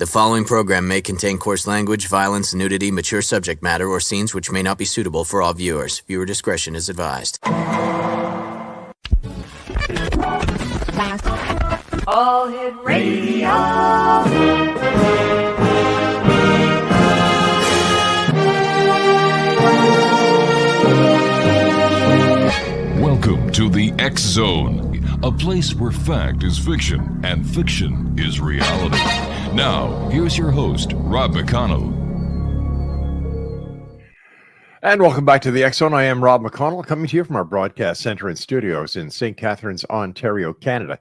The following program may contain coarse language, violence, nudity, mature subject matter, or scenes which may not be suitable for all viewers. Viewer discretion is advised. All Hit Radio. Welcome to the X Zone, a place where fact is fiction and fiction is reality. Now, here's your host, Rob McConnell. And welcome back to the X Zone. I am Rob McConnell, coming to you from our broadcast center and studios in St. Catharines, Ontario, Canada.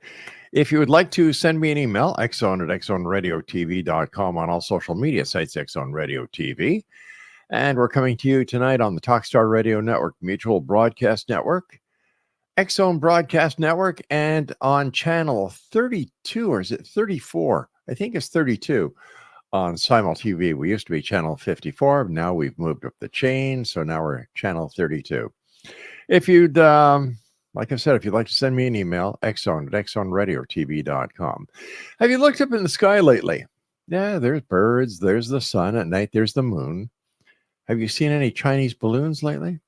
If you would like to send me an email, xzone@xzoneradiotv.com, on all social media sites, Xzone Radio TV. And we're coming to you tonight on the Talkstar Radio Network, Mutual Broadcast Network, X-Zone Broadcast Network, and on channel 32, or is it 34? I think it's 32 on Simul TV. We used to be channel 54. Now we've moved up the chain, so now we're channel 32. If you'd, like I said, if you'd like to send me an email, xzone@xzoneradiotv.com. Have you looked up in the sky lately? Yeah, there's birds, there's the sun. At night, there's the moon. Have you seen any Chinese balloons lately?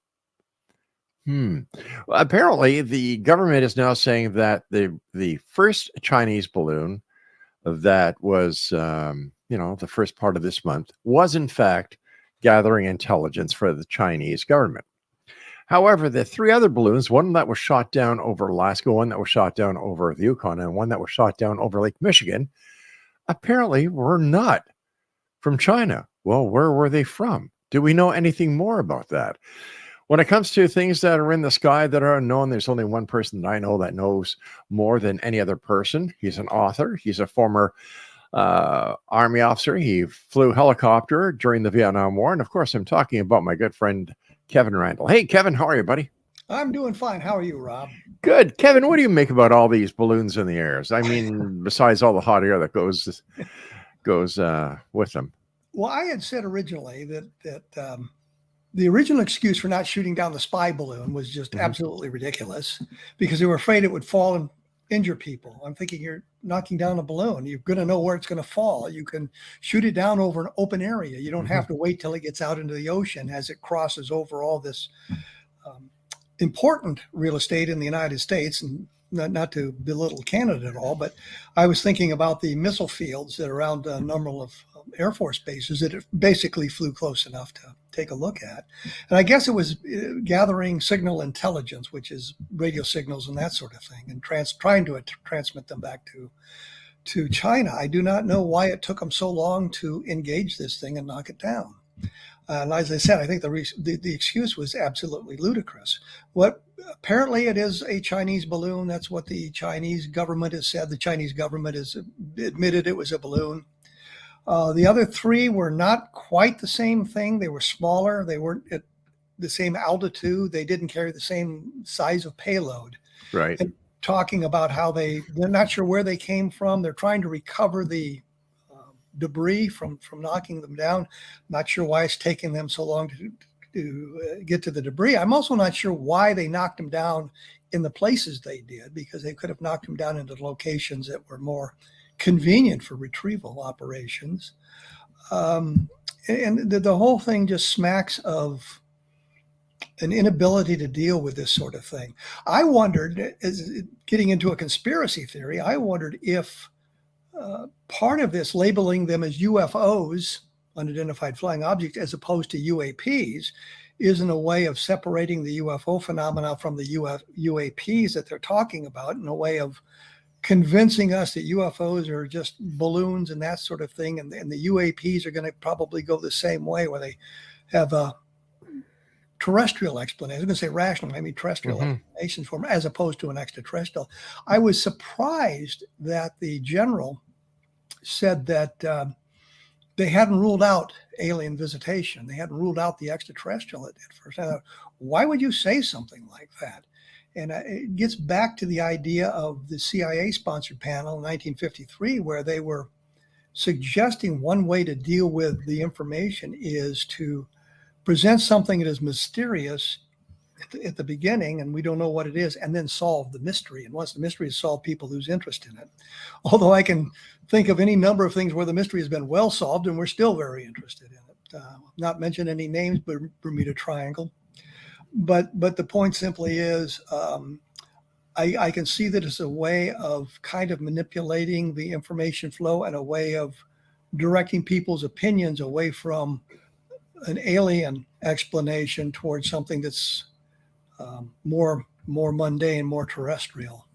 Well, apparently, the government is now saying that the first Chinese balloon that was, the first part of this month was, in fact, gathering intelligence for the Chinese government. However, the three other balloons, one that was shot down over Alaska, one that was shot down over the Yukon, and one that was shot down over Lake Michigan, apparently were not from China. Well, where were they from? Do we know anything more about that? When it comes to things that are in the sky that are unknown, there's only one person that I know that knows more than any other person. He's an author. He's a former Army officer. He flew helicopter during the Vietnam War. And of course, I'm talking about my good friend, Kevin Randle. Hey, Kevin, how are you, buddy? I'm doing fine. How are you, Rob? Good. Kevin, what do you make about all these balloons in the air? I mean, besides all the hot air that goes with them. Well, I had said originally that the original excuse for not shooting down the spy balloon was just absolutely ridiculous because they were afraid it would fall and injure people. I'm thinking, you're knocking down a balloon. You're going to know where it's going to fall. You can shoot it down over an open area. You don't have to wait till it gets out into the ocean as it crosses over all this important real estate in the United States. And not to belittle Canada at all, but I was thinking about the missile fields that are around a number of Air Force bases that it basically flew close enough to take a look at. And I guess it was gathering signal intelligence, which is radio signals and that sort of thing, and trying to transmit them back to China. I do not know why it took them so long to engage this thing and knock it down. And as I said, I think the excuse was absolutely ludicrous. Apparently it is a Chinese balloon. That's what the Chinese government has said. The Chinese government has admitted it was a balloon. The other three were not quite the same thing. They were smaller. They weren't at the same altitude. They didn't carry the same size of payload. Right. And talking about how they're not sure where they came from. They're trying to recover the debris from knocking them down. Not sure why it's taking them so long to get to the debris. I'm also not sure why they knocked them down in the places they did, because they could have knocked them down into locations that were more convenient for retrieval operations. And the whole thing just smacks of an inability to deal with this sort of thing. I wondered, getting into a conspiracy theory, I wondered if part of this labeling them as UFOs, unidentified flying objects, as opposed to UAPs, isn't a way of separating the UFO phenomena from the UAPs that they're talking about, in a way of convincing us that UFOs are just balloons and that sort of thing, and the UAPs are going to probably go the same way, where they have a terrestrial explanation. I was going to say rational, I mean terrestrial explanations for them, as opposed to an extraterrestrial. I was surprised that the general said that they hadn't ruled out alien visitation. They hadn't ruled out the extraterrestrial at first. I thought, why would you say something like that? And it gets back to the idea of the CIA-sponsored panel in 1953, where they were suggesting one way to deal with the information is to present something that is mysterious at the beginning, and we don't know what it is, and then solve the mystery. And once the mystery is solved, people lose interest in it. Although I can think of any number of things where the mystery has been well solved, and we're still very interested in it. Not mention any names, but Bermuda Triangle. But the point simply is, I can see that it's a way of kind of manipulating the information flow and a way of directing people's opinions away from an alien explanation towards something that's more mundane, more terrestrial.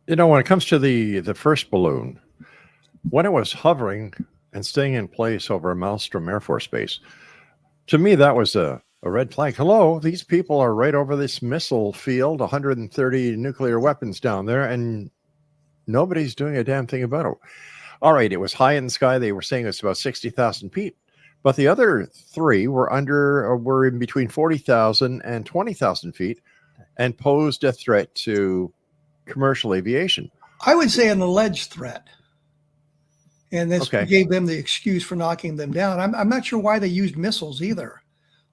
You know, when it comes to the first balloon, when it was hovering and staying in place over Malmstrom Air Force Base, to me that was a red flag. Hello, these people are right over this missile field, 130 nuclear weapons down there, and nobody's doing a damn thing about it. All right, it was high in the sky. They were saying it's about 60,000 feet. But the other three were in between 40,000 and 20,000 feet and posed a threat to commercial aviation. I would say an alleged threat. And this gave them the excuse for knocking them down. I'm not sure why they used missiles either.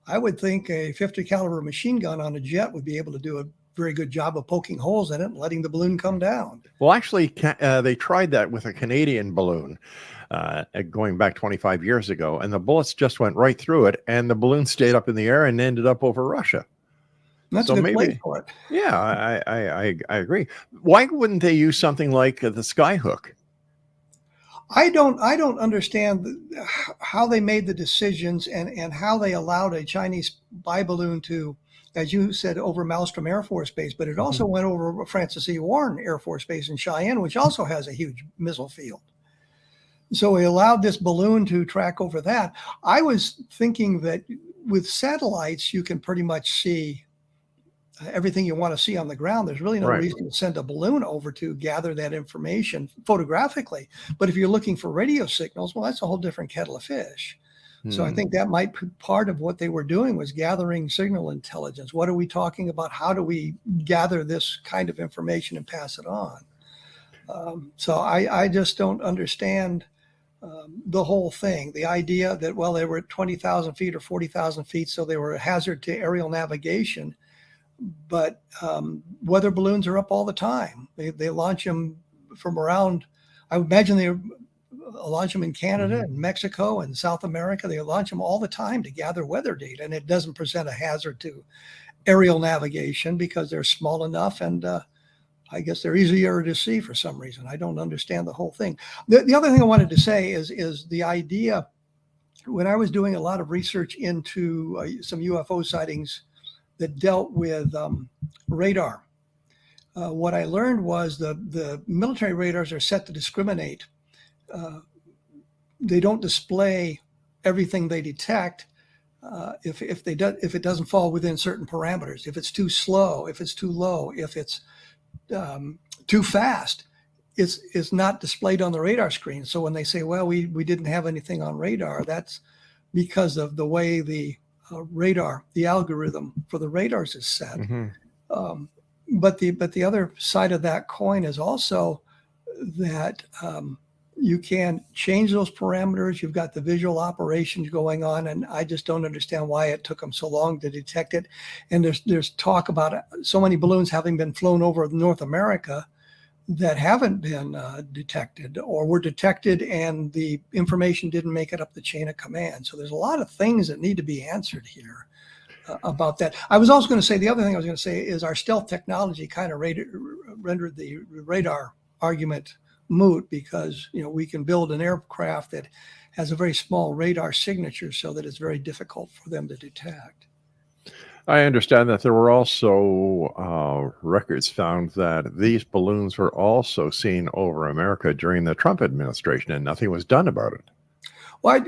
I would think a 50 caliber machine gun on a jet would be able to do a very good job of poking holes in it and letting the balloon come down. Well, actually, they tried that with a Canadian balloon going back 25 years ago, and the bullets just went right through it, and the balloon stayed up in the air and ended up over Russia. That's a good place for it. Yeah, I agree. Why wouldn't they use something like the Skyhook? I don't understand how they made the decisions and how they allowed a Chinese spy balloon to, as you said, over Malmstrom Air Force Base, but it also went over Francis E. Warren Air Force Base in Cheyenne, which also has a huge missile field. So we allowed this balloon to track over that. I was thinking that with satellites, you can pretty much see everything you want to see on the ground. There's really no reason to send a balloon over to gather that information photographically. But if you're looking for radio signals, well, that's a whole different kettle of fish. So I think that might be part of what they were doing was gathering signal intelligence. What are we talking about? How do we gather this kind of information and pass it on? So I just don't understand the whole thing. The idea that, well, they were at 20,000 feet or 40,000 feet, so they were a hazard to aerial navigation. But weather balloons are up all the time. They launch them from around, I would imagine they launch them in Canada and Mexico and South America. They launch them all the time to gather weather data, and it doesn't present a hazard to aerial navigation because they're small enough, and I guess they're easier to see for some reason. I don't understand the whole thing. The other thing I wanted to say is the idea, when I was doing a lot of research into some UFO sightings that dealt with radar, what I learned was the military radars are set to discriminate. They don't display everything they detect if it doesn't fall within certain parameters. If it's too slow, if it's too low, if it's too fast, it's not displayed on the radar screen. So when they say, well, we didn't have anything on radar, that's because of the way the radar, the algorithm for the radars is set. But the other side of that coin is also that you can change those parameters. You've got the visual operations going on, and I just don't understand why it took them so long to detect it. And there's talk about so many balloons having been flown over North America that haven't been detected or were detected and the information didn't make it up the chain of command. So there's a lot of things that need to be answered here about that. I was also going to say, the other thing I was going to say is our stealth technology kind of rendered the radar argument moot, because we can build an aircraft that has a very small radar signature so that it's very difficult for them to detect. I understand that there were also records found that these balloons were also seen over America during the Trump administration, and nothing was done about it. Well,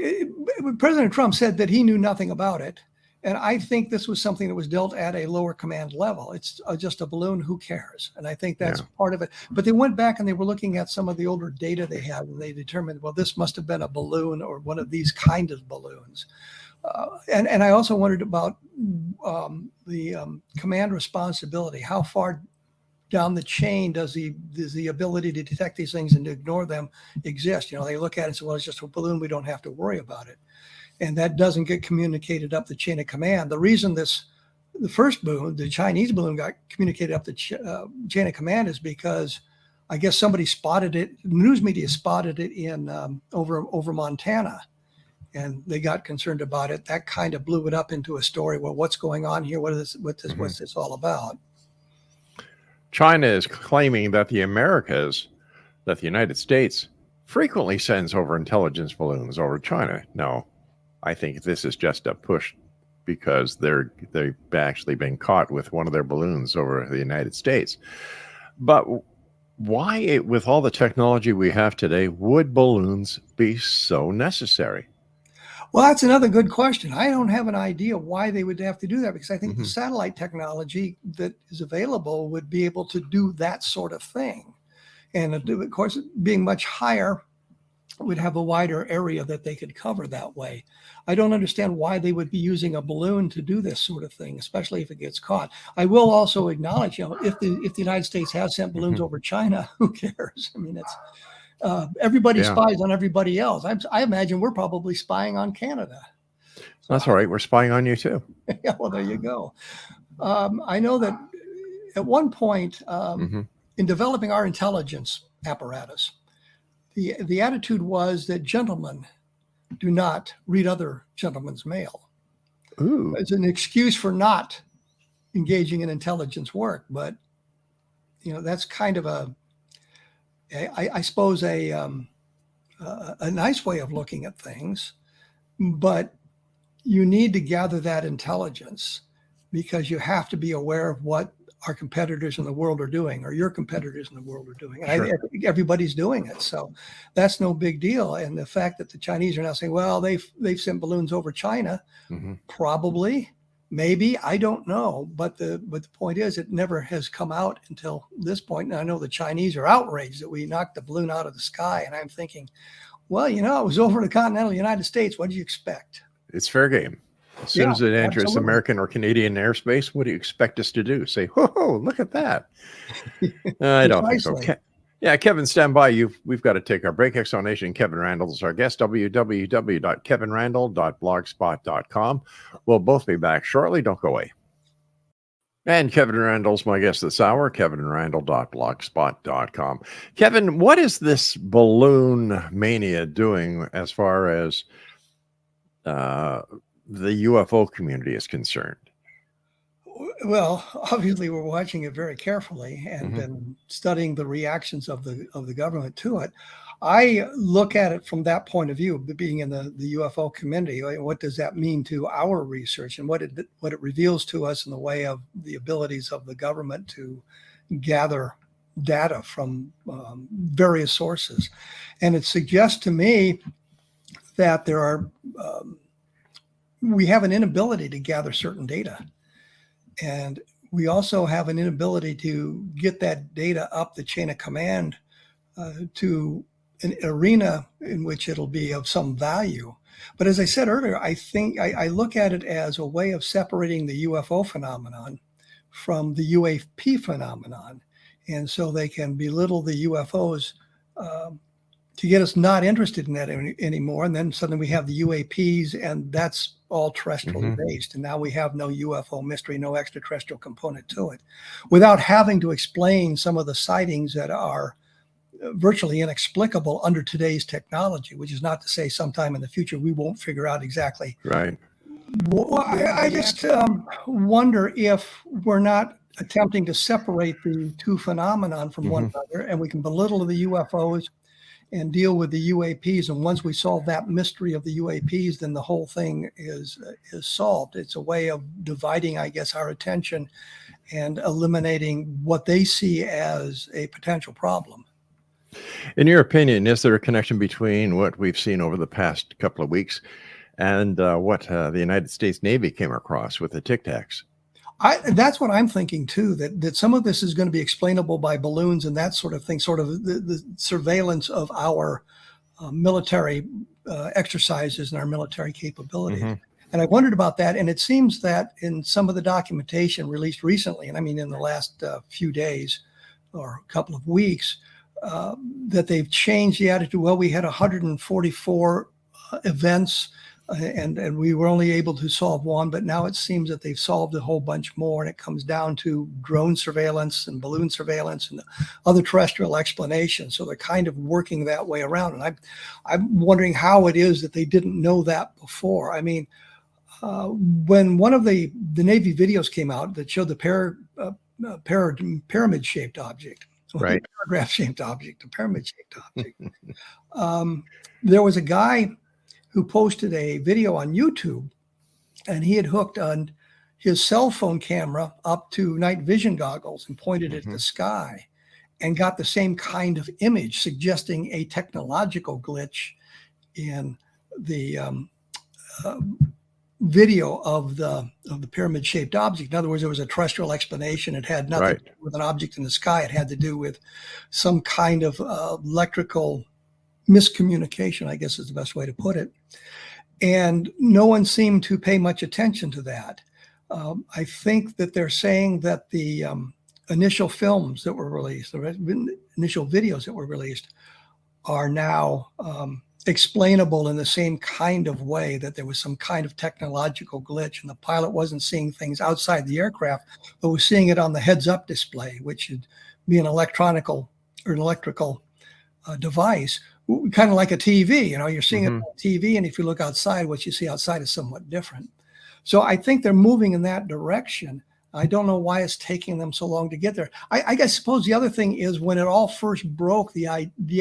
President Trump said that he knew nothing about it. And I think this was something that was dealt at a lower command level. It's just a balloon. Who cares? And I think that's part of it. But they went back and they were looking at some of the older data they had, and they determined, well, this must have been a balloon or one of these kind of balloons. And I also wondered about the command responsibility. How far down the chain does the ability to detect these things and to ignore them exist? They look at it and say, well, it's just a balloon. We don't have to worry about it. And that doesn't get communicated up the chain of command. The reason this the first balloon, the Chinese balloon, got communicated up the chain of command is because I guess somebody spotted it. News media spotted it in over Montana, and they got concerned about it. That kind of blew it up into a story. Well, what's going on here? What's this all about? China is claiming that the United States frequently sends over intelligence balloons over China. No, I think this is just a push because they've actually been caught with one of their balloons over the United States. But why, with all the technology we have today, would balloons be so necessary? Well, that's another good question. I don't have an idea why they would have to do that, because I think the satellite technology that is available would be able to do that sort of thing. And of course, being much higher, would have a wider area that they could cover that way. I don't understand why they would be using a balloon to do this sort of thing, especially if it gets caught. I will also acknowledge, if the United States has sent balloons over China, who cares? I mean, it's everybody spies on everybody else. I imagine we're probably spying on Canada. So that's all right. We're spying on you too. Yeah, well, there you go. I know that at one point in developing our intelligence apparatus, the attitude was that gentlemen do not read other gentlemen's mail. Ooh. It's an excuse for not engaging in intelligence work. But, that's kind of I suppose a nice way of looking at things. But you need to gather that intelligence because you have to be aware of what our competitors in the world are doing, or your competitors in the world are doing. And Sure. I think everybody's doing it. So that's no big deal. And the fact that the Chinese are now saying, well, they've sent balloons over China, probably, maybe, I don't know. But the point is, it never has come out until this point. And I know the Chinese are outraged that we knocked the balloon out of the sky. And I'm thinking, well, it was over the continental United States. What do you expect? It's fair game. As soon as it enters absolutely. American or Canadian airspace, what do you expect us to do? Say, whoa, look at that. I don't think so. Kevin, stand by. We've got to take our break. Exonation. Kevin Randle is our guest. www.kevinrandle.blogspot.com. We'll both be back shortly. Don't go away. And Kevin Randle's my guest this hour. kevinrandle.blogspot.com. Kevin, what is this balloon mania doing as far as the UFO community is concerned? Well, obviously, we're watching it very carefully and been studying the reactions of the government to it. I look at it from that point of view, being in the UFO community. What does that mean to our research, and what it reveals to us in the way of the abilities of the government to gather data from various sources? And it suggests to me that we have an inability to gather certain data. And we also have an inability to get that data up the chain of command to an arena in which it'll be of some value. But as I said earlier, I think I look at it as a way of separating the UFO phenomenon from the UAP phenomenon. And so they can belittle the UFOs to get us not interested in that anymore. And then suddenly we have the UAPs, and that's all terrestrially based. And now we have no UFO mystery, no extraterrestrial component to it, without having to explain some of the sightings that are virtually inexplicable under today's technology, which is not to say sometime in the future we won't figure out exactly. Right. Well, I just wonder if we're not attempting to separate the two phenomenon from one another, and we can belittle the UFOs and deal with the UAPs. And once we solve that mystery of the UAPs, then the whole thing is solved. It's a way of dividing, I guess, our attention and eliminating what they see as a potential problem. In your opinion, is there a connection between what we've seen over the past couple of weeks and what the United States Navy came across with the Tic Tacs? That's what I'm thinking too, that some of this is going to be explainable by balloons and that sort of thing, sort of the surveillance of our military exercises and our military capabilities. And I wondered about that. And it seems that in some of the documentation released recently, and I mean in the last few days or a couple of weeks, that they've changed the attitude. Well, we had 144 events and we were only able to solve one, but now it seems that they've solved a whole bunch more, and it comes down to drone surveillance and balloon surveillance and other terrestrial explanations. So they're kind of working that way around, and I'm wondering how it is that they didn't know that before. I mean, when one of the Navy videos came out that showed the pyramid-shaped object, Right. paragraph-shaped object, a pyramid-shaped object, there was a guy who posted a video on YouTube, and he had hooked on his cell phone camera up to night vision goggles and pointed it at the sky and got the same kind of image, suggesting a technological glitch in the video of the pyramid-shaped object. In other words, there was a terrestrial explanation. It had nothing to do with an object in the sky. It had to do with some kind of electrical miscommunication, I guess is the best way to put it. And no one seemed to pay much attention to that. I think that they're saying that the initial films that were released, the initial videos that were released, are now explainable in the same kind of way, that there was some kind of technological glitch and the pilot wasn't seeing things outside the aircraft, but was seeing it on the heads-up display, which should be an electrical device, kind of like a TV. You know, you're seeing it on TV, and if you look outside, what you see outside is somewhat different. So I think they're moving in that direction. I don't know why it's taking them so long to get there. I guess suppose the other thing is, when it all first broke, the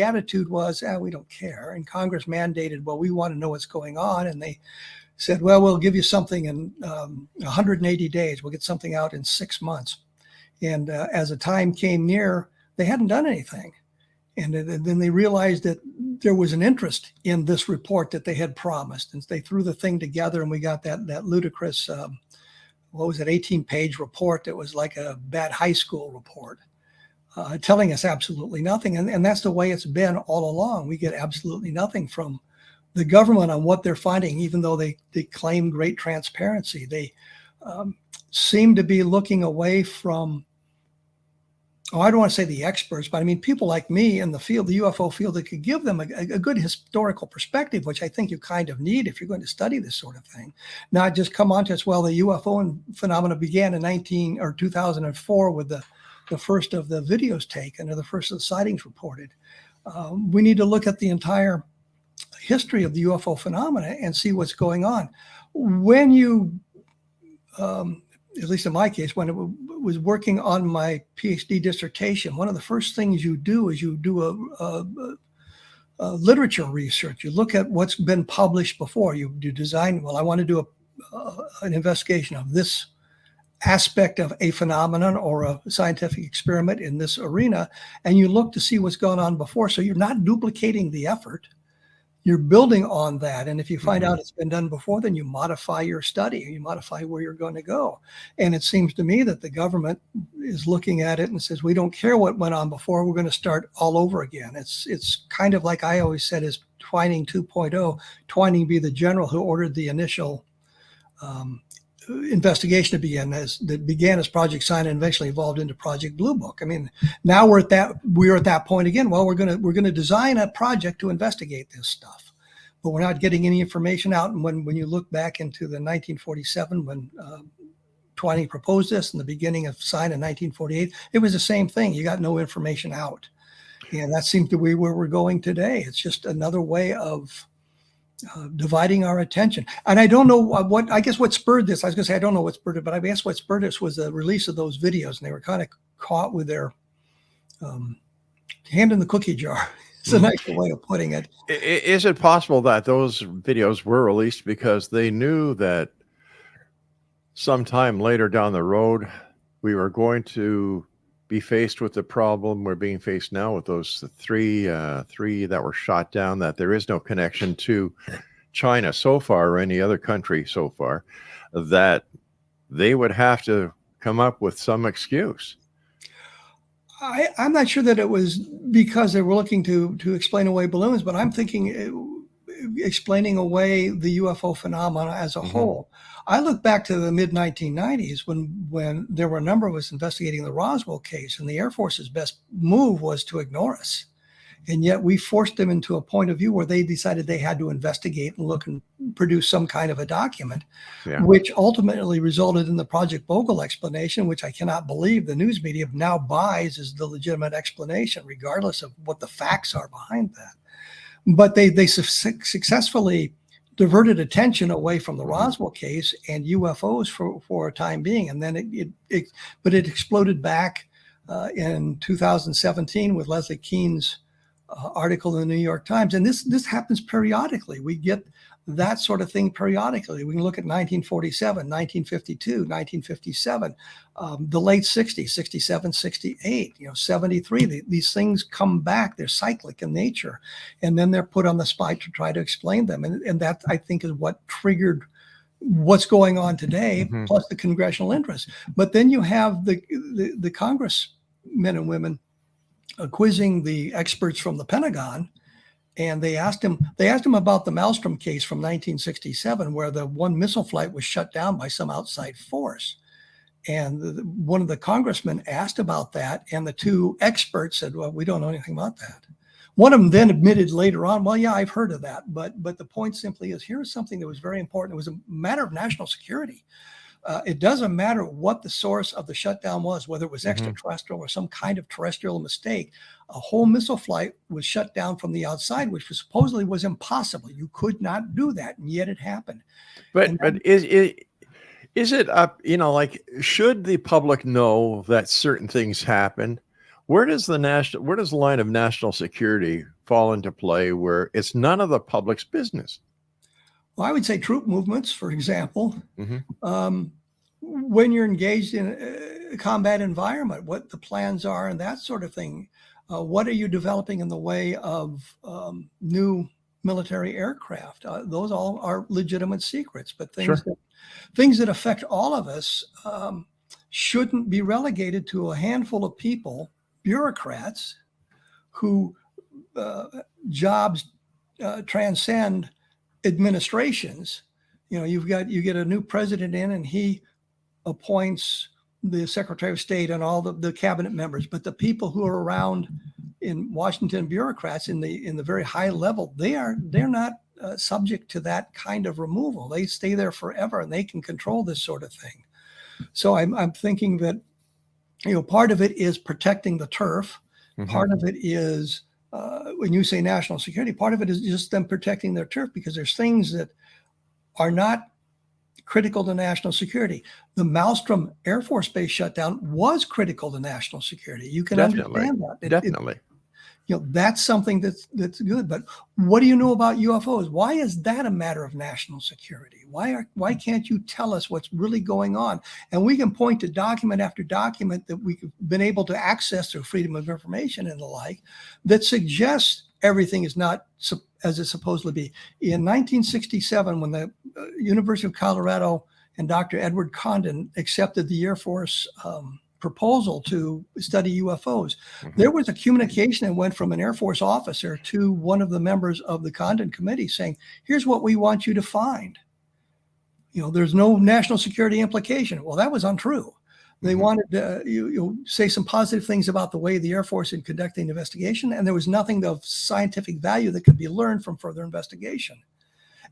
attitude was, we don't care. And Congress mandated, well, we want to know what's going on. And they said, well, we'll give you something in 180 days. We'll get something out in 6 months. And as the time came near, they hadn't done anything. And then they realized that there was an interest in this report that they had promised. And they threw the thing together, and we got that ludicrous 18-page report that was like a bad high school report, telling us absolutely nothing. And that's the way it's been all along. We get absolutely nothing from the government on what they're finding, even though they claim great transparency. They seem to be looking away from, I don't want to say the experts, but I mean people like me in the field, the UFO field, that could give them a good historical perspective, which I think you kind of need if you're going to study this sort of thing. Not just come on to us, well, the UFO phenomena began in 2004 with the first of the videos taken, or the first of the sightings reported. We need to look at the entire history of the UFO phenomena and see what's going on. When you, at least in my case, when it was working on my PhD dissertation, one of the first things you do is you do a literature research. You look at what's been published before. You design, well, I want to do an investigation of this aspect of a phenomenon or a scientific experiment in this arena, and you look to see what's gone on before. So you're not duplicating the effort. You're building on that. And if you find out it's been done before, then you modify your study, or you modify where you're going to go. And it seems to me that the government is looking at it and says, we don't care what went on before. We're going to start all over again. It's kind of like I always said is Twining 2.0, Twining be the general who ordered the initial investigation that began as Project Sign and eventually evolved into Project Blue Book. I mean, now we're at that point again. Well, we're going to design a project to investigate this stuff, but we're not getting any information out. And when you look back into the 1947, when Twining proposed this, and the beginning of Sign in 1948, it was the same thing. You got no information out, and that seems to be where we're going today. It's just another way of dividing our attention. And I don't know what spurred this. I was going to say, I don't know what spurred it, but I guess what spurred this was the release of those videos, and they were kind of caught with their hand in the cookie jar. It's a nice way of putting it. Is it possible that those videos were released because they knew that sometime later down the road, we were going to be faced with the problem we're being faced now with those three that were shot down, that there is no connection to China so far, or any other country so far, that they would have to come up with some excuse? I'm not sure that it was because they were looking to explain away balloons, but I'm thinking explaining away the UFO phenomena as a whole. I look back to the mid-1990s when there were a number of us investigating the Roswell case, and the Air Force's best move was to ignore us. And yet we forced them into a point of view where they decided they had to investigate and look and produce some kind of a document, which ultimately resulted in the Project Bogle explanation, which I cannot believe the news media now buys as the legitimate explanation, regardless of what the facts are behind that. But they successfully diverted attention away from the Roswell case and UFOs for a time being. And then it exploded back in 2017 with Leslie Kean's article in the New York Times. And this happens periodically. We get that sort of thing periodically. We can look at 1947, 1952, 1957, the late 60s, 67, 68, 73. These things come back. They're cyclic in nature. And then they're put on the spot to try to explain them. And that, I think, is what triggered what's going on today, plus the congressional interest. But then you have the congressmen and women quizzing the experts from the Pentagon, and they asked him about the Maelstrom case from 1967, where the one missile flight was shut down by some outside force. And one of the congressmen asked about that, and the two experts said, "Well, we don't know anything about that." One of them then admitted later on, "Well, yeah, I've heard of that." But the point simply is, here's something that was very important. It was a matter of national security. It doesn't matter what the source of the shutdown was, whether it was extraterrestrial or some kind of terrestrial mistake. A whole missile flight was shut down from the outside, which supposedly was impossible. You could not do that, and yet it happened. But is it up? Like, should the public know that certain things happen? Where does the line of national security fall into play where it's none of the public's business? Well, I would say troop movements, for example. When you're engaged in a combat environment, what the plans are and that sort of thing. What are you developing in the way of new military aircraft? Those all are legitimate secrets, but things that affect all of us shouldn't be relegated to a handful of people, bureaucrats, who jobs transcend administrations. You get a new president in, and he appoints the Secretary of State and all the cabinet members, but the people who are around in Washington, bureaucrats in the very high level, they're not subject to that kind of removal. They stay there forever, and they can control this sort of thing. So I'm thinking that part of it is protecting the turf. Part of it is when you say national security, part of it is just them protecting their turf, because there's things that are not critical to national security. The Maelstrom Air Force Base shutdown was critical to national security. You can understand that. Definitely. That's something that's good. But what do you know about UFOs? Why is that a matter of national security? Why can't you tell us what's really going on? And we can point to document after document that we've been able to access through freedom of information and the like that suggests everything is not as it's supposed to be. In 1967, when the University of Colorado and Dr. Edward Condon accepted the Air Force proposal to study UFOs, there was a communication that went from an Air Force officer to one of the members of the Condon committee saying, here's what we want you to find. There's no national security implication. Well, that was untrue. They wanted to say some positive things about the way the Air Force is conducting the investigation, and there was nothing of scientific value that could be learned from further investigation.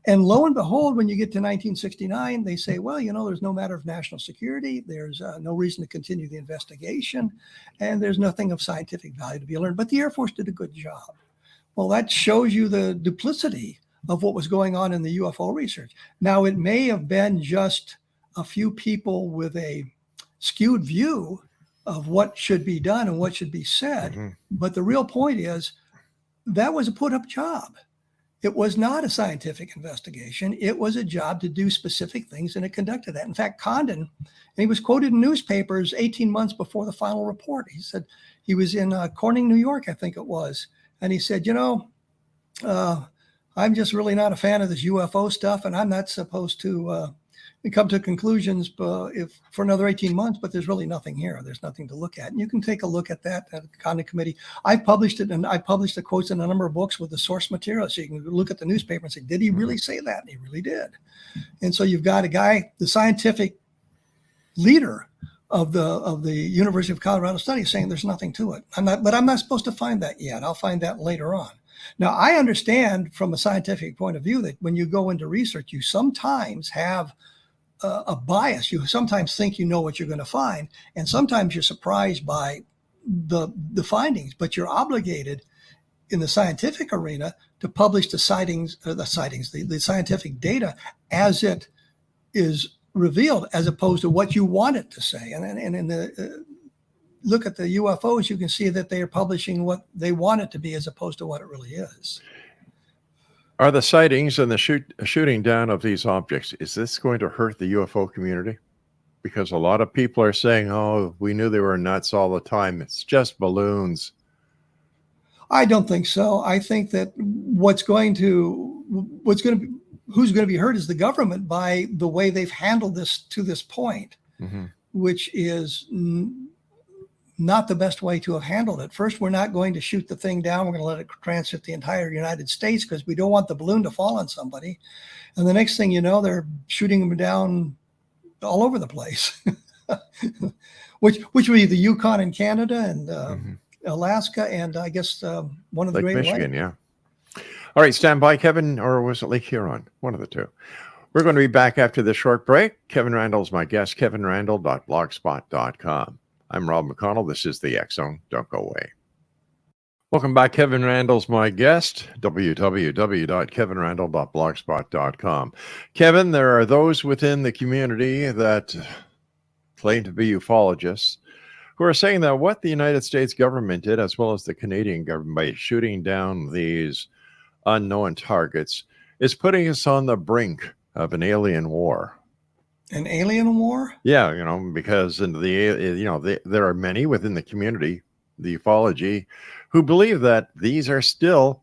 And lo and behold, when you get to 1969, they say, well, there's no matter of national security. There's no reason to continue the investigation, and there's nothing of scientific value to be learned. But the Air Force did a good job. Well, that shows you the duplicity of what was going on in the UFO research. Now, it may have been just a few people with a skewed view of what should be done and what should be said. But the real point is that was a put-up job. It was not a scientific investigation. It was a job to do specific things, and it conducted that. In fact, Condon, and he was quoted in newspapers 18 months before the final report. He said he was in Corning, New York, I think it was. And he said, I'm just really not a fan of this UFO stuff, and I'm not supposed to come to conclusions for another 18 months, but there's really nothing here. There's nothing to look at. And you can take a look at that at the Condon Committee. I published it, and I published the quotes in a number of books with the source material. So you can look at the newspaper and say, did he really say that? And he really did. And so you've got a guy, the scientific leader, of the University of Colorado study saying there's nothing to it. I'm not supposed to find that yet. I'll find that later on. Now, I understand from a scientific point of view that when you go into research, you sometimes have a bias. You sometimes think you know what you're going to find, and sometimes you're surprised by the findings. But you're obligated in the scientific arena to publish the scientific data as it is revealed, as opposed to what you want it to say. And in the look at the UFOs, you can see that they are publishing what they want it to be as opposed to what it really is. Are the sightings and the shooting down of these objects, is this going to hurt the UFO community? Because a lot of people are saying, oh, we knew they were nuts all the time. It's just balloons. I don't think so. I think that who's going to be hurt is the government by the way they've handled this to this point, which is not the best way to have handled it. First, we're not going to shoot the thing down. We're going to let it transit the entire United States because we don't want the balloon to fall on somebody. And the next thing you know, they're shooting them down all over the place, which would be the Yukon in Canada and Alaska, and I guess one of the Lake Great Michigan, Lakes. yeah. All right, stand by, Kevin, or was it Lake Huron? One of the two. We're going to be back after this short break. Kevin Randle's my guest, kevinrandle.blogspot.com. I'm Rob McConnell. This is the X Zone. Don't go away. Welcome back. Kevin Randle's my guest, www.kevinrandle.blogspot.com. Kevin, there are those within the community that claim to be ufologists who are saying that what the United States government did, as well as the Canadian government, by shooting down these unknown targets, is putting us on the brink of an alien war. An alien war? Yeah, because there are many within the community, the ufology, who believe that these are still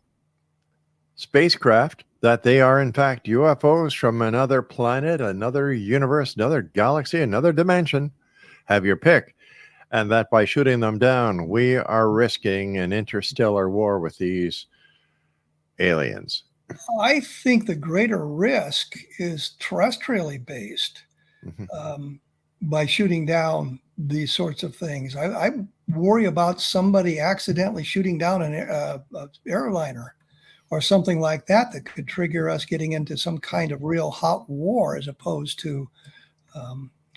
spacecraft, that they are in fact UFOs from another planet, another universe, another galaxy, another dimension. Have your pick. And that by shooting them down, we are risking an interstellar war with these aliens. I think the greater risk is terrestrially based. By shooting down these sorts of things. I worry about somebody accidentally shooting down an airliner or something like that could trigger us getting into some kind of real hot war, as opposed to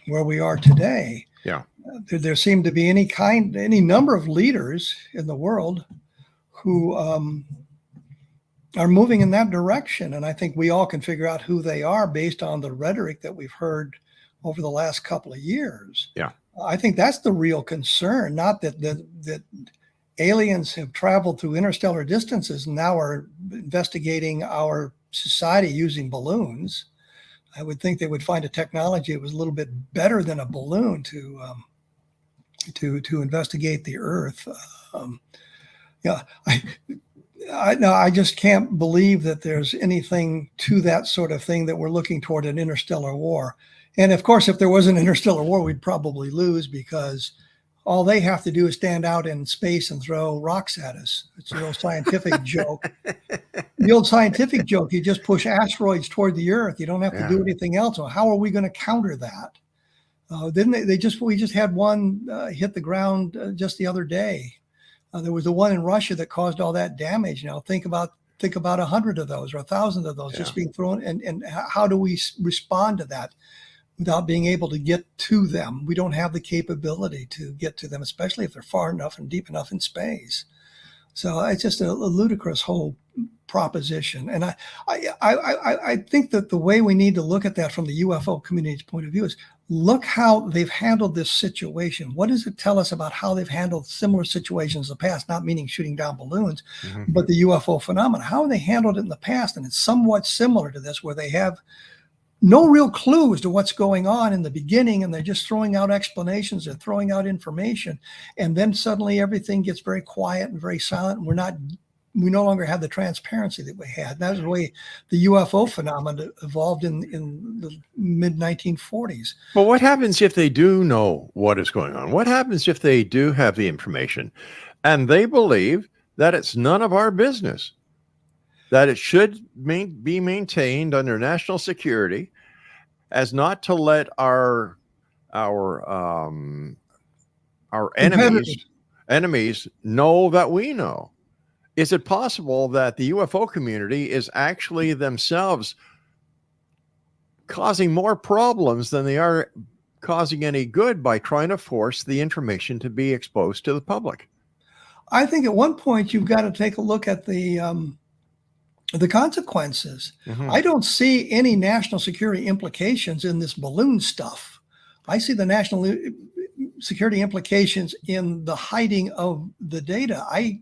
where we are today. Yeah. There seem to be any number of leaders in the world who are moving in that direction. And I think we all can figure out who they are based on the rhetoric that we've heard over the last couple of years. Yeah. I think that's the real concern, not that aliens have traveled through interstellar distances and now are investigating our society using balloons. I would think they would find a technology that was a little bit better than a balloon to investigate the Earth. I just can't believe that there's anything to that sort of thing, that we're looking toward an interstellar war. And of course, if there was an interstellar war, we'd probably lose, because all they have to do is stand out in space and throw rocks at us. It's an old scientific joke. The old scientific joke, you just push asteroids toward the Earth. You don't have to do anything else. So how are we going to counter that? We just had one hit the ground just the other day. There was the one in Russia that caused all that damage. Think about 100 of those or 1,000 of those just being thrown. And how do we respond to that without being able to get to them? We don't have the capability to get to them, especially if they're far enough and deep enough in space. So it's just a ludicrous whole proposition. And I think that the way we need to look at that from the UFO community's point of view is look how they've handled this situation. What does it tell us about how they've handled similar situations in the past? Not meaning shooting down balloons, but the UFO phenomena. How they handled it in the past. And it's somewhat similar to this, where they have no real clue as to what's going on in the beginning, and they're just throwing out explanations, they're throwing out information, and then suddenly everything gets very quiet and very silent, and we no longer have the transparency that we had. That was the way the UFO phenomenon evolved in the mid-1940s. Well, what happens if they do know what is going on? What happens if they do have the information and they believe that it's none of our business, that it should be maintained under national security, as not to let our our Competitors. enemies know that we know? Is it possible that the UFO community is actually themselves causing more problems than they are causing any good by trying to force the information to be exposed to the public? I think at one point you've got to take a look at the consequences. Mhm. I don't see any national security implications in this balloon stuff. I see the national security implications in the hiding of the data. I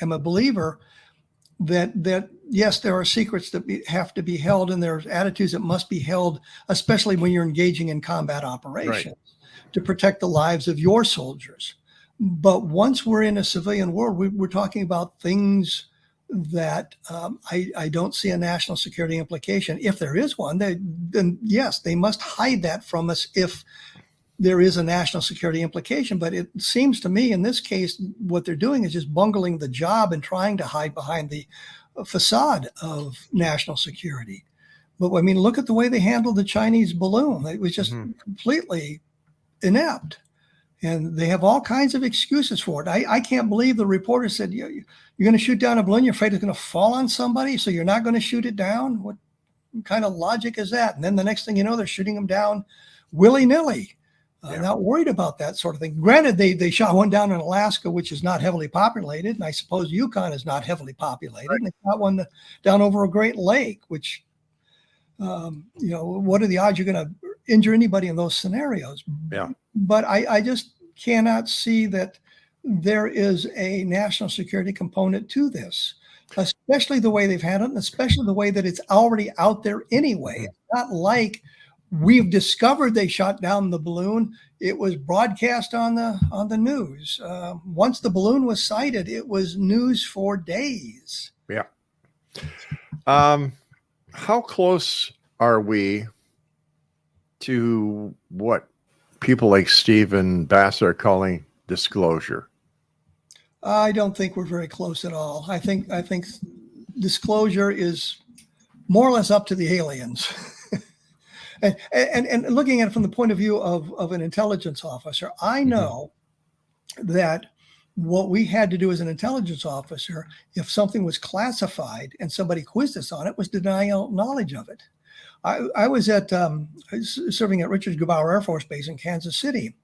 am a believer that yes, there are secrets that have to be held, and there's attitudes that must be held, especially when you're engaging in combat operations to protect the lives of your soldiers. But once we're in a civilian world, we're talking about things that I don't see a national security implication. If there is one, then yes, they must hide that from us if there is a national security implication. But it seems to me in this case, what they're doing is just bungling the job and trying to hide behind the facade of national security. But I mean, look at the way they handled the Chinese balloon. It was just completely inept. And they have all kinds of excuses for it. I can't believe the reporter said, you're going to shoot down a balloon, you're afraid it's going to fall on somebody, so you're not going to shoot it down? What kind of logic is that? And then the next thing you know, they're shooting them down willy-nilly. Not worried about that sort of thing. Granted, they shot one down in Alaska, which is not heavily populated, and I suppose Yukon is not heavily populated. Right. And they shot one down over a Great Lake, which, what are the odds you're going to injure anybody in those scenarios? Yeah. But I just cannot see that there is a national security component to this, especially the way they've handled it, and especially the way that it's already out there anyway. It's not like we've discovered they shot down the balloon. It was broadcast on the news. Once the balloon was sighted, it was news for days. Yeah. How close are we to what people like Stephen Bass are calling disclosure? I don't think we're very close at all. I think disclosure is more or less up to the aliens. And looking at it from the point of view of an intelligence officer, I know that what we had to do as an intelligence officer, if something was classified and somebody quizzed us on it, was deny knowledge of it. I was serving at Richards Gebaur Air Force Base in Kansas City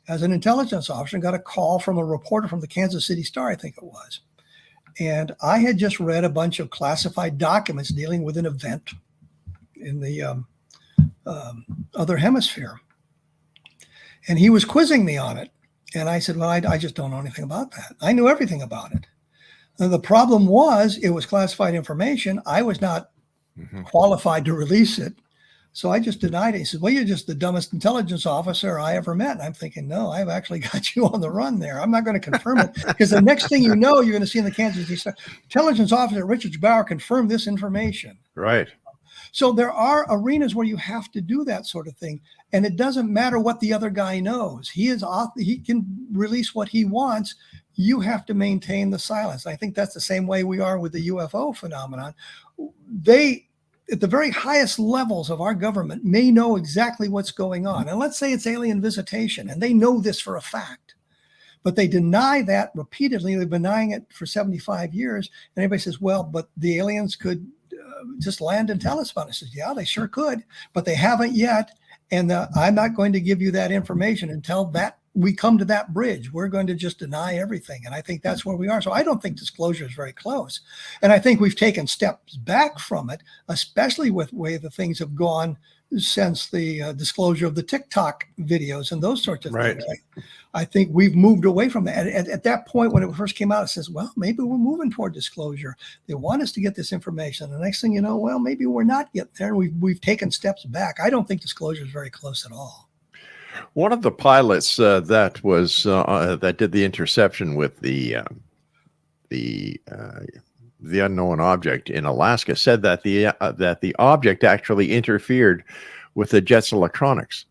as an intelligence officer and got a call from a reporter from the Kansas City Star, I think it was. And I had just read a bunch of classified documents dealing with an event in the other hemisphere. And he was quizzing me on it. And I said, well, I just don't know anything about that. I knew everything about it. And the problem was it was classified information. I was not qualified to release it. So I just denied it. He said, well, you're just the dumbest intelligence officer I ever met. And I'm thinking, no, I've actually got you on the run there. I'm not going to confirm it, because the next thing you know, you're going to see in the Kansas City Star, intelligence officer Richard Gebaur confirmed this information. Right. So there are arenas where you have to do that sort of thing. And it doesn't matter what the other guy knows. He can release what he wants. You have to maintain the silence. I think that's the same way we are with the UFO phenomenon. They, at the very highest levels of our government, may know exactly what's going on. And let's say it's alien visitation, and they know this for a fact. But they deny that repeatedly. They've been denying it for 75 years. And everybody says, well, but the aliens could just land and tell us about it. I says, yeah, they sure could, but they haven't yet. And I'm not going to give you that information until that we come to that bridge. We're going to just deny everything. And I think that's where we are. So I don't think disclosure is very close. And I think we've taken steps back from it, especially with the way the things have gone since the disclosure of the TikTok videos and those sorts of things. I think we've moved away from that. At that point, when it first came out, it says, well, maybe we're moving toward disclosure. They want us to get this information. The next thing you know, well, maybe we're not getting there. We've taken steps back. I don't think disclosure is very close at all. One of the pilots that did the interception with the unknown object in Alaska said that the object actually interfered with the jet's electronics.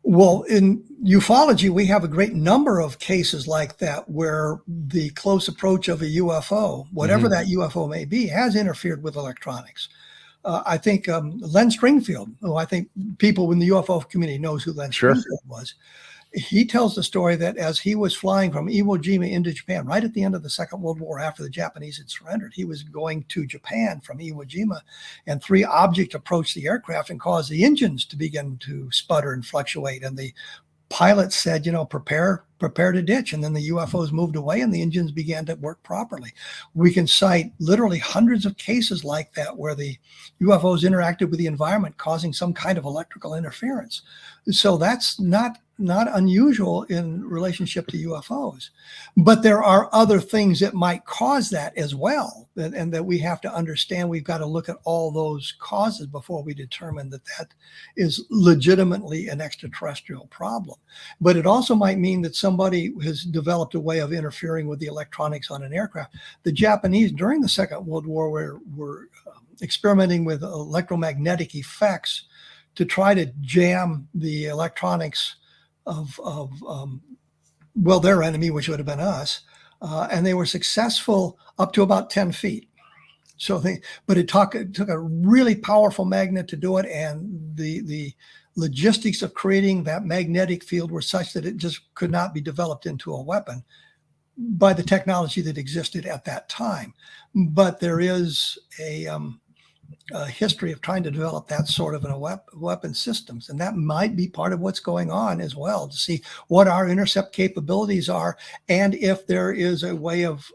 Well, in ufology, we have a great number of cases like that where the close approach of a UFO, whatever that UFO may be, has interfered with electronics. I think Len Stringfield, who I think people in the UFO community knows who Len Stringfield was. He tells the story that as he was flying from Iwo Jima into Japan, right at the end of the Second World War, after the Japanese had surrendered, he was going to Japan from Iwo Jima, and 3 objects approached the aircraft and caused the engines to begin to sputter and fluctuate. And the pilot said, prepare to ditch. And then the UFOs moved away and the engines began to work properly. We can cite literally hundreds of cases like that where the UFOs interacted with the environment, causing some kind of electrical interference. So that's not unusual in relationship to UFOs. But there are other things that might cause that as well, and that we have to understand. We've got to look at all those causes before we determine that is legitimately an extraterrestrial problem. But it also might mean that somebody has developed a way of interfering with the electronics on an aircraft. The Japanese during the Second World War were experimenting with electromagnetic effects to try to jam the electronics of their enemy, which would have been us, and they were successful up to about 10 feet. But it took a really powerful magnet to do it, and the logistics of creating that magnetic field were such that it just could not be developed into a weapon by the technology that existed at that time. But there is a history of trying to develop that sort of weapon systems. And that might be part of what's going on as well, to see what our intercept capabilities are, and if there is a way of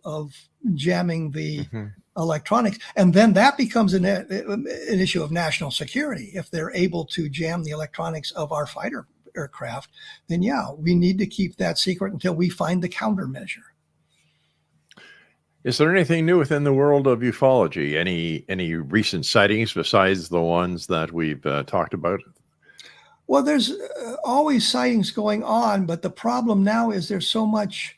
jamming the electronics. And then that becomes an issue of national security. If they're able to jam the electronics of our fighter aircraft, then we need to keep that secret until we find the countermeasure. Is there anything new within the world of ufology? Any recent sightings besides the ones that we've talked about? Well, there's always sightings going on, but the problem now is there's so much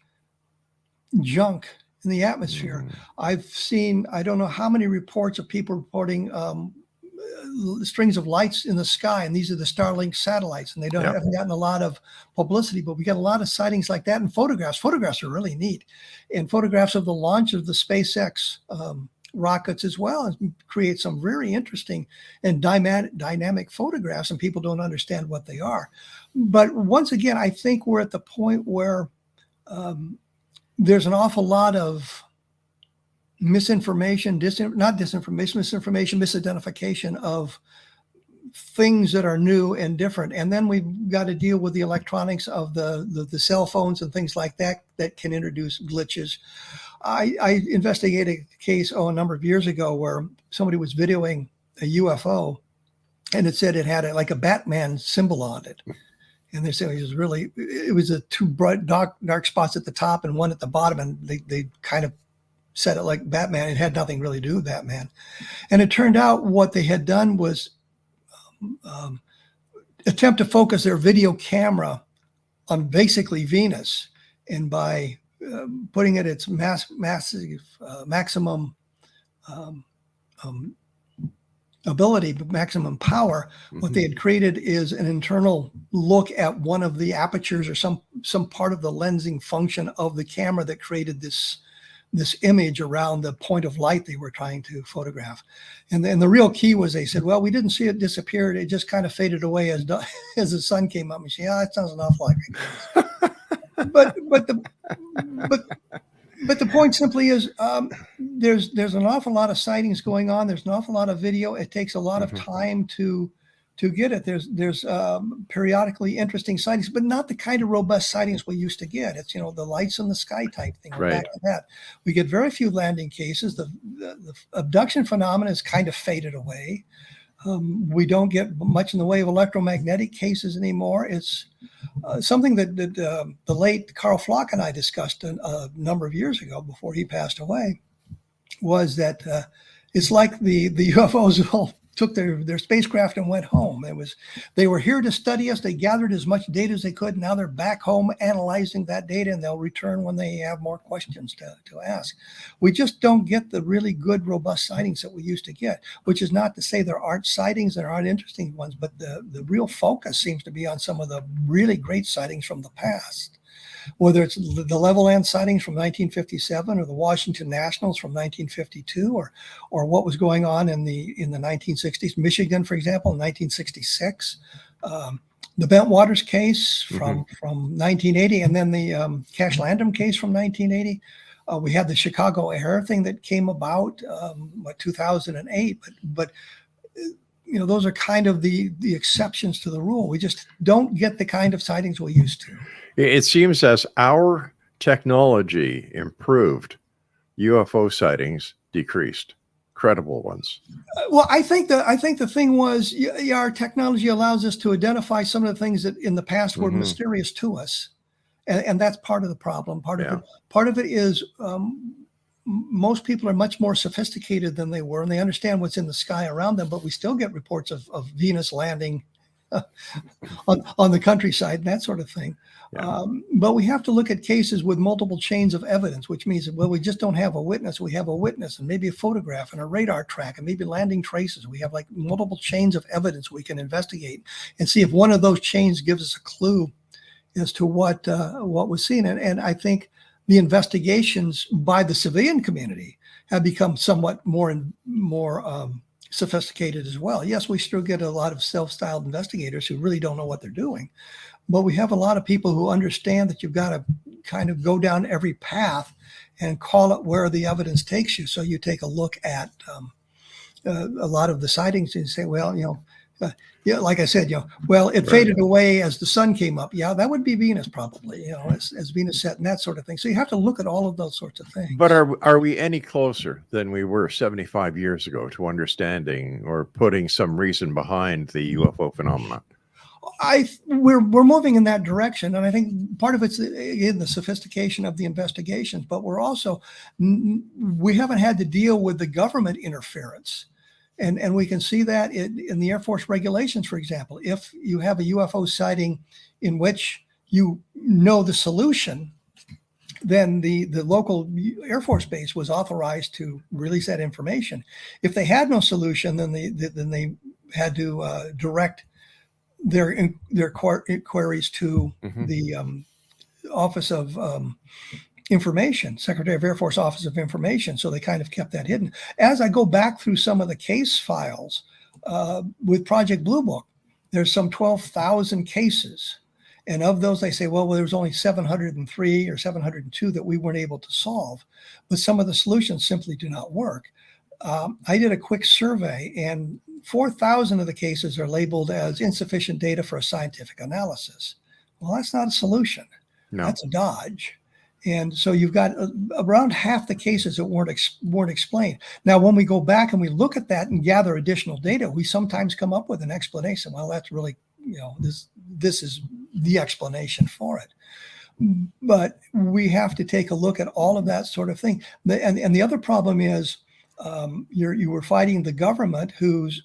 junk in the atmosphere. I've seen, I don't know how many reports of people reporting strings of lights in the sky, and these are the Starlink satellites, and they haven't gotten a lot of publicity, but we get a lot of sightings like that. And photographs are really neat, and photographs of the launch of the SpaceX rockets as well, and create some very interesting and dynamic photographs, and people don't understand what they are. But once again, I think we're at the point where there's an awful lot of misinformation, misidentification of things that are new and different. And then we've got to deal with the electronics of the cell phones and things like that can introduce glitches. I investigated a case a number of years ago where somebody was videoing a UFO, and it said it had like a Batman symbol on it. And they said it was a 2 bright dark spots at the top and one at the bottom, and they kind of said it like Batman. It had nothing really to do with Batman. And it turned out what they had done was attempt to focus their video camera on basically Venus, and by putting it its maximum ability, but maximum power, what they had created is an internal look at one of the apertures or some part of the lensing function of the camera that created this image around the point of light they were trying to photograph. And then the real key was, they said, well, we didn't see it disappear. It just kind of faded away as the sun came up. And she said, that sounds an awful like it. But the point simply is, there's an awful lot of sightings going on. There's an awful lot of video. It takes a lot of time to get it. There's periodically interesting sightings, but not the kind of robust sightings we used to get. It's, the lights in the sky type thing. We're back to that. We get very few landing cases. The abduction phenomenon has kind of faded away. We don't get much in the way of electromagnetic cases anymore. It's something that the late Carl Flock and I discussed a number of years ago before he passed away, was that it's like the UFOs all took their spacecraft and went home. They were here to study us. They gathered as much data as they could. Now they're back home analyzing that data, and they'll return when they have more questions to ask. We just don't get the really good, robust sightings that we used to get, which is not to say there aren't sightings, there aren't interesting ones, but the real focus seems to be on some of the really great sightings from the past. whether it's the Levelland sightings from 1957 or the Washington Nationals from 1952, or what was going on in the 1960s, Michigan, for example, in 1966. The Bentwaters case from 1980, and then the Cash Landrum case from 1980. We had the Chicago Air thing that came about, 2008, but those are kind of the exceptions to the rule. We just don't get the kind of sightings we used to. It seems as our technology improved, UFO sightings decreased. Credible ones. Well, I think the thing was, our technology allows us to identify some of the things that in the past were mysterious to us, and that's part of the problem. Part of it is most people are much more sophisticated than they were, and they understand what's in the sky around them. But we still get reports of Venus landing on the countryside and that sort of thing. Yeah. But we have to look at cases with multiple chains of evidence, which means that, well, we just don't have a witness. We have a witness and maybe a photograph and a radar track and maybe landing traces. We have like multiple chains of evidence we can investigate and see if one of those chains gives us a clue as to what was seen. And I think the investigations by the civilian community have become somewhat more sophisticated as well. Yes, we still get a lot of self-styled investigators who really don't know what they're doing, but we have a lot of people who understand that you've got to kind of go down every path and call it where the evidence takes you. So you take a look at a lot of the sightings and say, well, like I said, well, it faded away as the sun came up. Yeah, that would be Venus probably, as Venus set and that sort of thing. So you have to look at all of those sorts of things. But are we any closer than we were 75 years ago to understanding or putting some reason behind the UFO phenomenon? We're moving in that direction, and I think part of it's in the sophistication of the investigations. But we haven't had to deal with the government interference. And we can see that in the Air Force regulations, for example. If you have a UFO sighting in which you know the solution, then the local Air Force base was authorized to release that information. If they had no solution, then they had to direct their inquiries to the Office of Information, Secretary of Air Force Office of Information. So they kind of kept that hidden. As I go back through some of the case files with Project Blue Book, there's some 12,000 cases. And of those, they say, well, there was only 703 or 702 that we weren't able to solve. But some of the solutions simply do not work. I did a quick survey, and 4,000 of the cases are labeled as insufficient data for a scientific analysis. Well, that's not a solution. No. That's a dodge. And so you've got around half the cases that weren't explained. Now, when we go back and we look at that and gather additional data, we sometimes come up with an explanation. Well, that's really, this is the explanation for it. But we have to take a look at all of that sort of thing. And the other problem is you were fighting the government, whose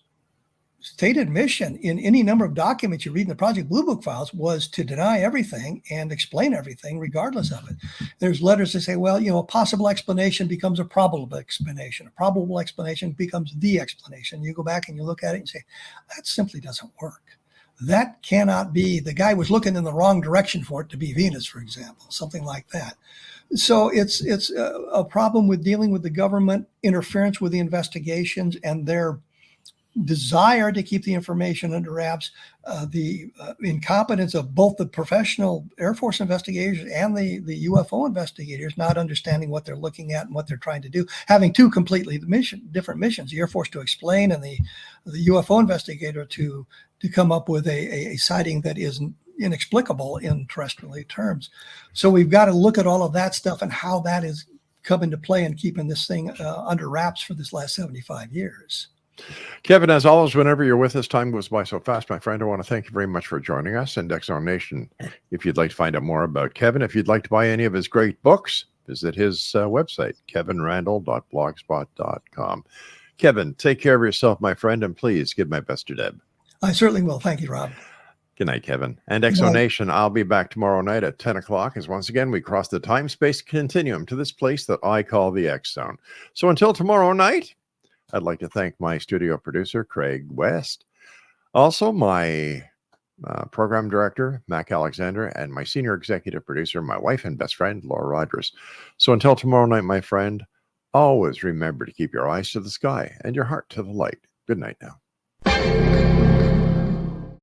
stated mission in any number of documents you read in the Project Blue Book files was to deny everything and explain everything regardless of it. There's letters that say, well, a possible explanation becomes a probable explanation. A probable explanation becomes the explanation. You go back and you look at it and say, that simply doesn't work. That cannot be. The guy was looking in the wrong direction for it to be Venus, for example, something like that. So it's a problem with dealing with the government interference with the investigations and their desire to keep the information under wraps, the incompetence of both the professional Air Force investigators and the UFO investigators not understanding what they're looking at and what they're trying to do, having two completely different missions, the Air Force to explain and the UFO investigator to come up with a sighting that is inexplicable in terrestrial terms. So we've got to look at all of that stuff and how that is come into play and keeping this thing under wraps for this last 75 years. Kevin, as always, whenever you're with us, time goes by so fast, my friend. I want to thank you very much for joining us. And X Zone Nation, if you'd like to find out more about Kevin, if you'd like to buy any of his great books, visit his website, kevinrandle.blogspot.com. Kevin, take care of yourself, my friend, and please give my best to Deb. I certainly will. Thank you, Rob. Good night, Kevin. And X Zone Nation, I'll be back tomorrow night at 10 o'clock as once again we cross the time-space continuum to this place that I call the X Zone. So until tomorrow night, I'd like to thank my studio producer, Craig West. Also, my program director, Mac Alexander, and my senior executive producer, my wife and best friend, Laura Rogers. So until tomorrow night, my friend, always remember to keep your eyes to the sky and your heart to the light. Good night now.